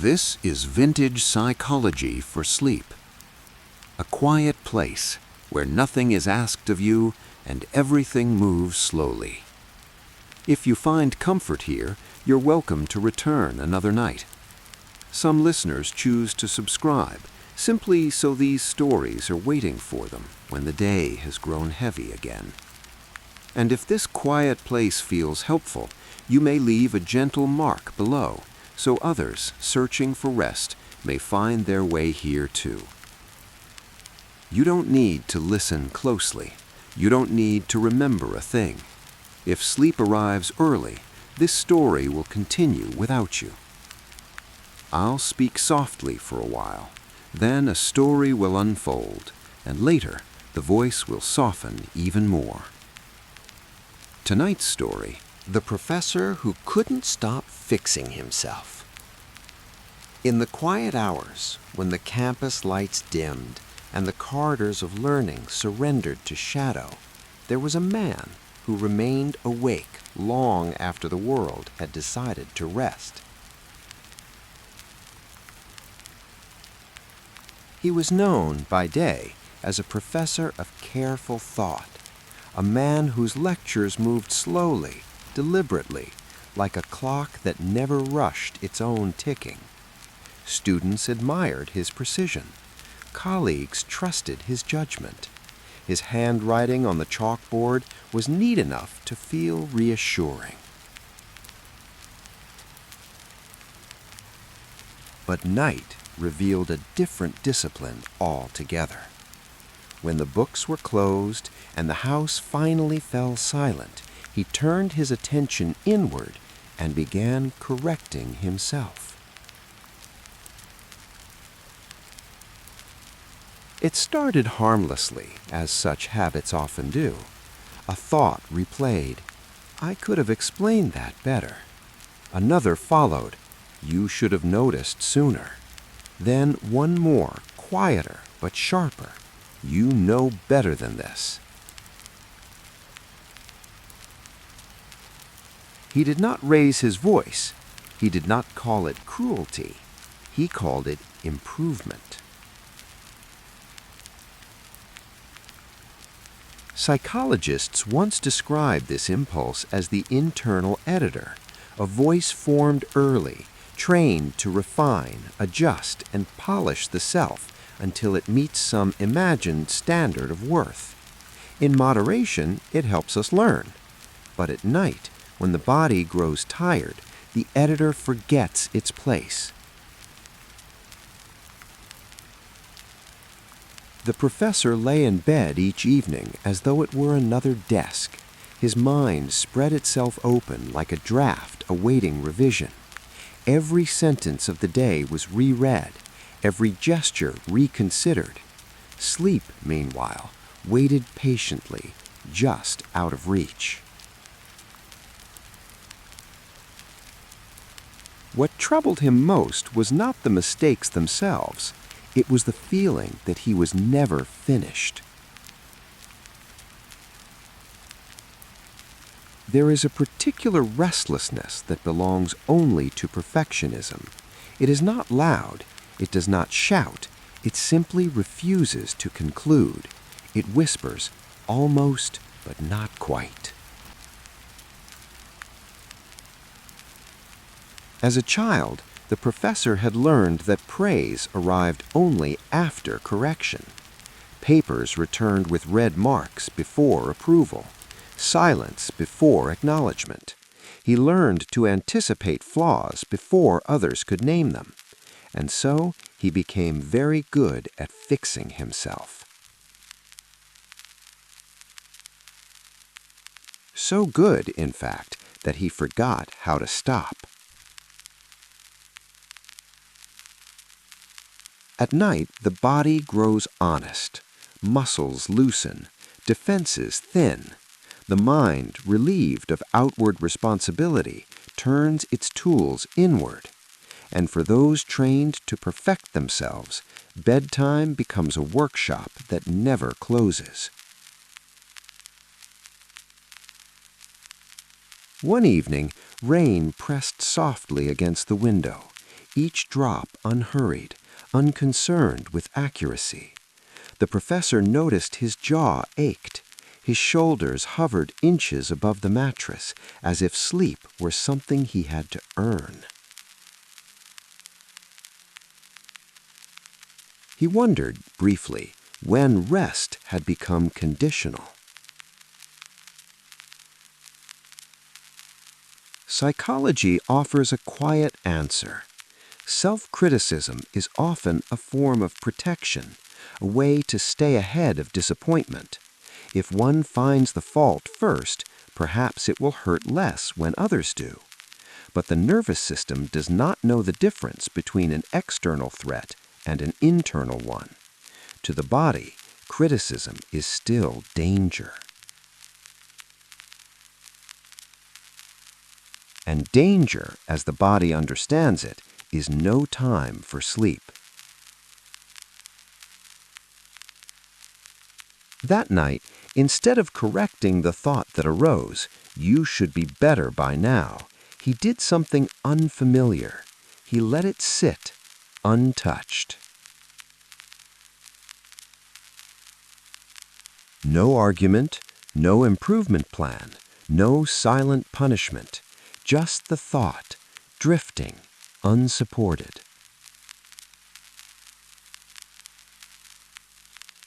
This is vintage psychology for sleep. A quiet place where nothing is asked of you and everything moves slowly. If you find comfort here, you're welcome to return another night. Some listeners choose to subscribe simply so these stories are waiting for them when the day has grown heavy again. And if this quiet place feels helpful, you may leave a gentle mark below so others searching for rest may find their way here too. You don't need to listen closely. You don't need to remember a thing. If sleep arrives early, this story will continue without you. I'll speak softly for a while. Then a story will unfold, and later the voice will soften even more. Tonight's story: The Professor Who Couldn't Stop Fixing Himself. In the quiet hours, when the campus lights dimmed and the corridors of learning surrendered to shadow, there was a man who remained awake long after the world had decided to rest. He was known by day as a professor of careful thought, a man whose lectures moved slowly, deliberately, like a clock that never rushed its own ticking. Students admired his precision. Colleagues trusted his judgment. His handwriting on the chalkboard was neat enough to feel reassuring. But night revealed a different discipline altogether. When the books were closed and the house finally fell silent, he turned his attention inward and began correcting himself. It started harmlessly, as such habits often do. A thought replayed, "I could have explained that better." Another followed, "You should have noticed sooner." Then one more, quieter but sharper, "You know better than this." He did not raise his voice. He did not call it cruelty. He called it improvement. Psychologists once described this impulse as the internal editor, a voice formed early, trained to refine, adjust, and polish the self until it meets some imagined standard of worth. In moderation, it helps us learn. But at night, when the body grows tired, the editor forgets its place. The professor lay in bed each evening as though it were another desk. His mind spread itself open like a draft awaiting revision. Every sentence of the day was reread, every gesture reconsidered. Sleep, meanwhile, waited patiently, just out of reach. What troubled him most was not the mistakes themselves. It was the feeling that he was never finished. There is a particular restlessness that belongs only to perfectionism. It is not loud, it does not shout, it simply refuses to conclude. It whispers, almost, but not quite. As a child, the professor had learned that praise arrived only after correction. Papers returned with red marks before approval. Silence before acknowledgement. He learned to anticipate flaws before others could name them. And so he became very good at fixing himself. So good, in fact, that he forgot how to stop. At night, the body grows honest. Muscles loosen. Defenses thin. The mind, relieved of outward responsibility, turns its tools inward. And for those trained to perfect themselves, bedtime becomes a workshop that never closes. One evening, rain pressed softly against the window. each drop unhurried, unconcerned with accuracy. The professor noticed his jaw ached. His shoulders hovered inches above the mattress, as if sleep were something he had to earn. He wondered, briefly, when rest had become conditional. Psychology offers a quiet answer. Self-criticism is often a form of protection, a way to stay ahead of disappointment. If one finds the fault first, perhaps it will hurt less when others do. But the nervous system does not know the difference between an external threat and an internal one. To the body, criticism is still danger. And danger, as the body understands it, is no time for sleep. That night, instead of correcting the thought that arose, "You should be better by now," he did something unfamiliar. He let it sit, untouched. No argument, no improvement plan, no silent punishment, just the thought, drifting, unsupported.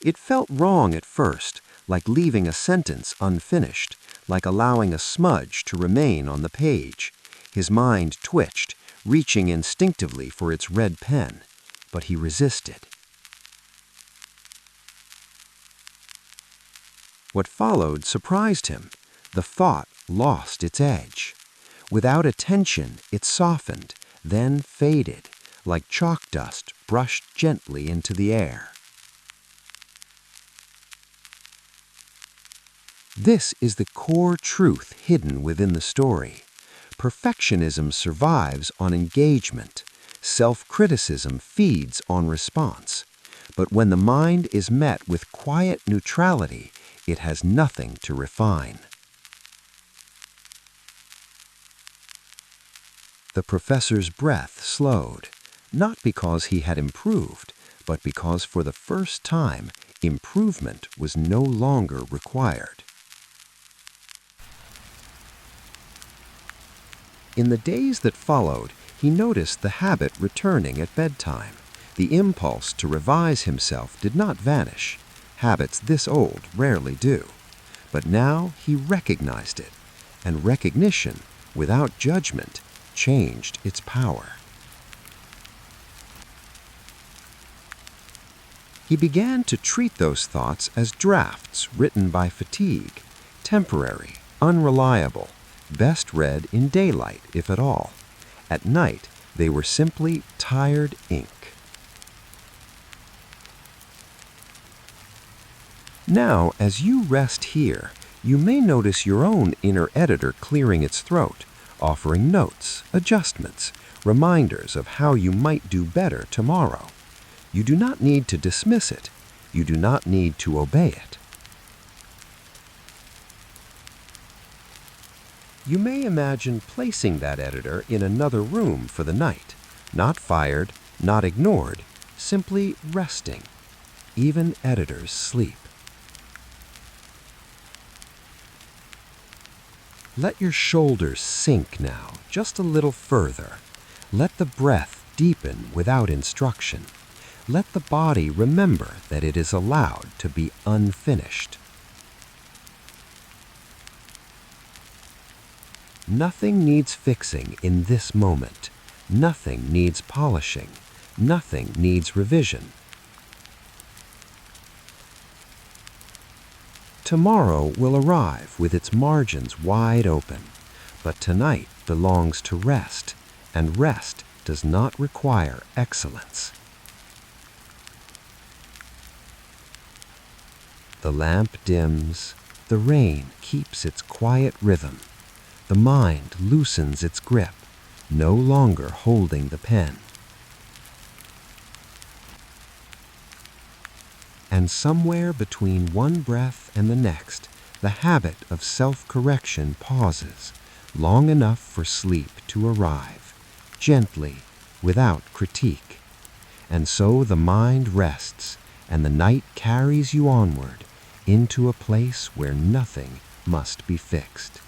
It felt wrong at first, like leaving a sentence unfinished, like allowing a smudge to remain on the page. His mind twitched, reaching instinctively for its red pen, but he resisted. What followed surprised him. The thought lost its edge. Without attention, it softened, then faded, like chalk dust brushed gently into the air. This is the core truth hidden within the story. Perfectionism survives on engagement. Self-criticism feeds on response. But when the mind is met with quiet neutrality, it has nothing to refine. The professor's breath slowed, not because he had improved, but because for the first time, improvement was no longer required. In the days that followed, he noticed the habit returning at bedtime. The impulse to revise himself did not vanish. Habits this old rarely do. But now he recognized it, and recognition, without judgment, changed its power. He began to treat those thoughts as drafts written by fatigue, temporary, unreliable, best read in daylight, if at all. At night, they were simply tired ink. Now, as you rest here, you may notice your own inner editor clearing its throat, offering notes, adjustments, reminders of how you might do better tomorrow. You do not need to dismiss it. You do not need to obey it. You may imagine placing that editor in another room for the night, not fired, not ignored, simply resting. Even editors sleep. Let your shoulders sink now, just a little further. Let the breath deepen without instruction. Let the body remember that it is allowed to be unfinished. Nothing needs fixing in this moment. Nothing needs polishing. Nothing needs revision. Tomorrow will arrive with its margins wide open, but tonight belongs to rest, and rest does not require excellence. The lamp dims, the rain keeps its quiet rhythm, the mind loosens its grip, no longer holding the pen. And somewhere between one breath and the next, the habit of self-correction pauses, long enough for sleep to arrive, gently, without critique. And so the mind rests, and the night carries you onward into a place where nothing must be fixed.